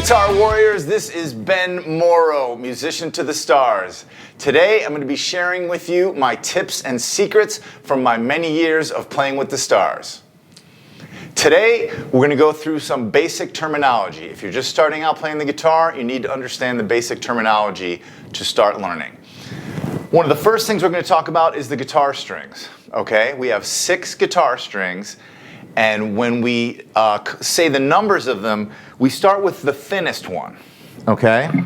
Guitar Warriors, this is Ben Morrow, musician to the stars. Today I'm going to be sharing with you my tips and secrets from my many years of playing with the stars. Today we're going to go through some basic terminology. If you're just starting out playing the guitar, you need to understand the basic terminology to start learning. One of the first things we're going to talk about is the guitar strings. Okay, we have 6 guitar strings, and when we say the numbers of them, we start with the thinnest one. Okay, we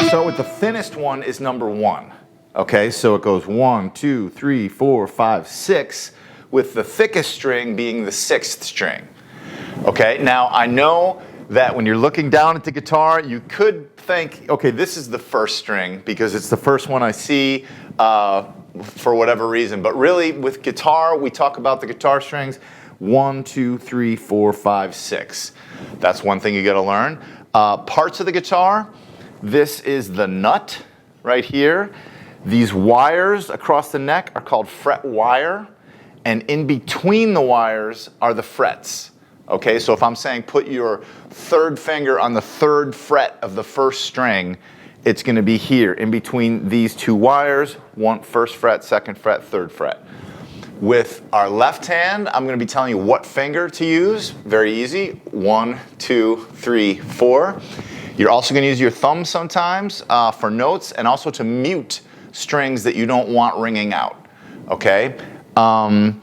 start with the thinnest one is number 1. Okay, so it goes 1, 2, 3, 4, 5, 6, with the thickest string being the 6th string. Okay, now I know that when you're looking down at the guitar, you could think, okay, this is the first string because it's the first one I see for whatever reason. But really, with guitar, we talk about the guitar strings 1, 2, 3, 4, 5, 6. That's one thing you got to learn. Parts of the guitar, this is the nut right here. These wires across the neck are called fret wire, and in between the wires are the frets. Okay, so if I'm saying put your 3rd finger on the 3rd fret of the 1st string, it's going to be here in between these 2 wires, 1st fret, 2nd fret, 3rd fret. With our left hand, I'm going to be telling you what finger to use. Very easy. 1, 2, 3, 4. You're also going to use your thumb sometimes for notes and also to mute strings that you don't want ringing out. Okay. Another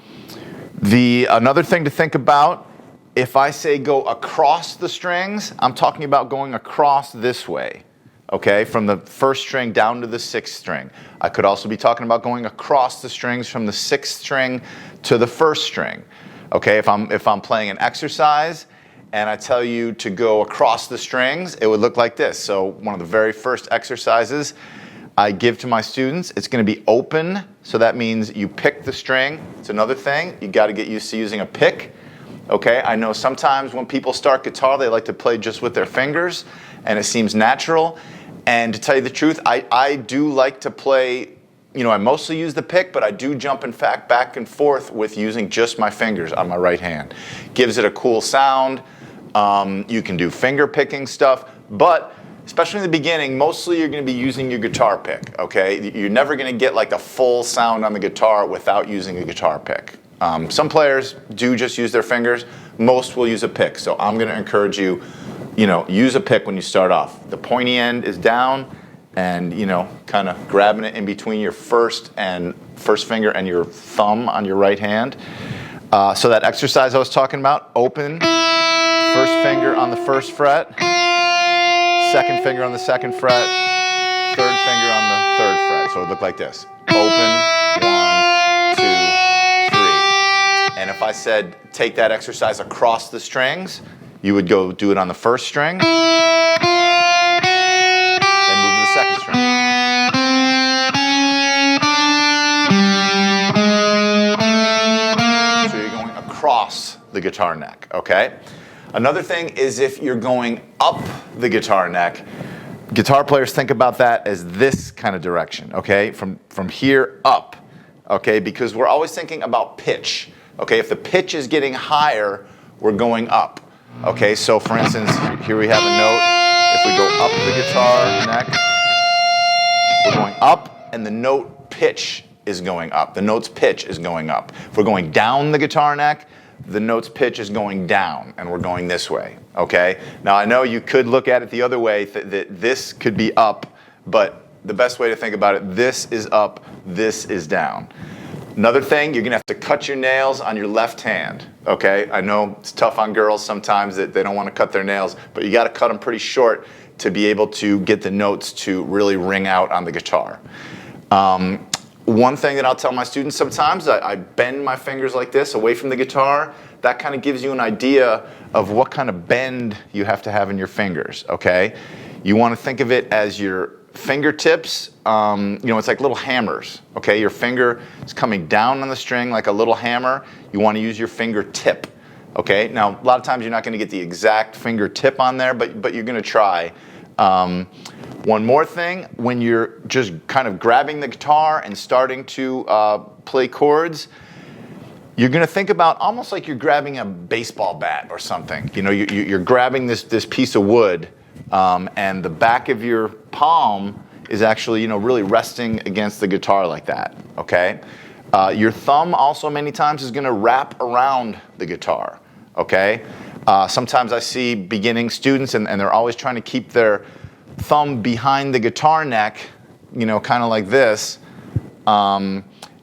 thing to think about, if I say go across the strings, I'm talking about going across this way, okay, from the 1st string down to the 6th string. I could also be talking about going across the strings from the 6th string to the 1st string. Okay, if I'm playing an exercise and I tell you to go across the strings, it would look like this. So one of the very first exercises I give to my students, it's going to be open, so that means you pick the string. It's another thing, you got to get used to using a pick. Okay, I know sometimes when people start guitar, they like to play just with their fingers, and it seems natural. And to tell you the truth, I do like to play, I mostly use the pick, but I do jump, in fact, back and forth with using just my fingers on my right hand. Gives it a cool sound. You can do finger picking stuff, but especially in the beginning, mostly you're going to be using your guitar pick, okay? You're never going to get like a full sound on the guitar without using a guitar pick. Some players do just use their fingers. Most will use a pick. So I'm going to encourage you, use a pick when you start off. The pointy end is down and, kind of grabbing it in between your first finger and your thumb on your right hand. So that exercise I was talking about, open, 1st finger on the 1st fret, 2nd finger on the 2nd fret, 3rd finger on the 3rd fret. So it would look like this. Open, 1, 2, 3. And if I said take that exercise across the strings, you would go do it on the 1st string, then move to the 2nd string. So you're going across the guitar neck, okay? Another thing is if you're going up the guitar neck, guitar players think about that as this kind of direction, okay? From here up, okay? Because we're always thinking about pitch, okay? If the pitch is getting higher, we're going up, okay? So for instance, here we have a note. If we go up the guitar neck, we're going up and the note pitch is going up. The note's pitch is going up. If we're going down the guitar neck, the note's pitch is going down, and we're going this way, okay? Now, I know you could look at it the other way, that this could be up, but the best way to think about it, this is up, this is down. Another thing, you're going to have to cut your nails on your left hand, okay? I know it's tough on girls sometimes that they don't want to cut their nails, but you got to cut them pretty short to be able to get the notes to really ring out on the guitar. One thing that I'll tell my students sometimes, I bend my fingers like this away from the guitar. That kind of gives you an idea of what kind of bend you have to have in your fingers, okay? You want to think of it as your fingertips, it's like little hammers, okay? Your finger is coming down on the string like a little hammer. You want to use your fingertip, okay? Now, a lot of times you're not going to get the exact fingertip on there, but you're going to try. One more thing, when you're just kind of grabbing the guitar and starting to play chords, you're going to think about almost like you're grabbing a baseball bat or something. You know, you're grabbing this piece of wood, and the back of your palm is actually, you know, really resting against the guitar like that, okay? Your thumb also many times is going to wrap around the guitar, okay? Sometimes I see beginning students, and they're always trying to keep their thumb behind the guitar neck, you know, kind of like this.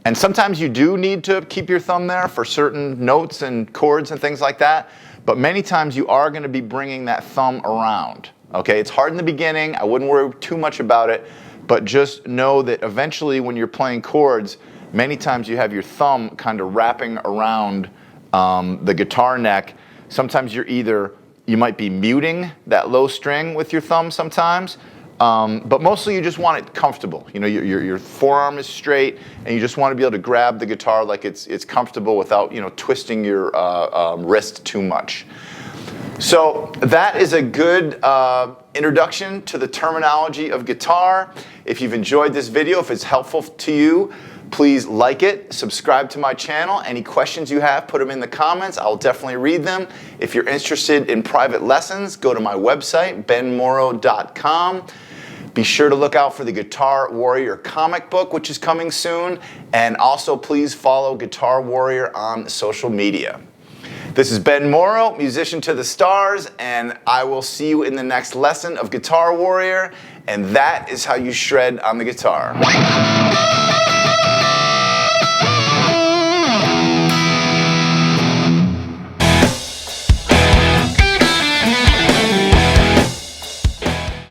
And sometimes you do need to keep your thumb there for certain notes and chords and things like that. But many times you are going to be bringing that thumb around. Okay, it's hard in the beginning. I wouldn't worry too much about it. But just know that eventually when you're playing chords, many times you have your thumb kind of wrapping around the guitar neck. Sometimes you might be muting that low string with your thumb sometimes. But mostly you just want it comfortable. You know, your forearm is straight, and you just want to be able to grab the guitar like it's comfortable without, you know, twisting your wrist too much. So that is a good introduction to the terminology of guitar. If you've enjoyed this video, if it's helpful to you, please like it, subscribe to my channel. Any questions you have, put them in the comments. I'll definitely read them. If you're interested in private lessons, go to my website, benmorrow.com. Be sure to look out for the Guitar Warrior comic book, which is coming soon. And also, please follow Guitar Warrior on social media. This is Ben Morrow, musician to the stars, and I will see you in the next lesson of Guitar Warrior. And that is how you shred on the guitar.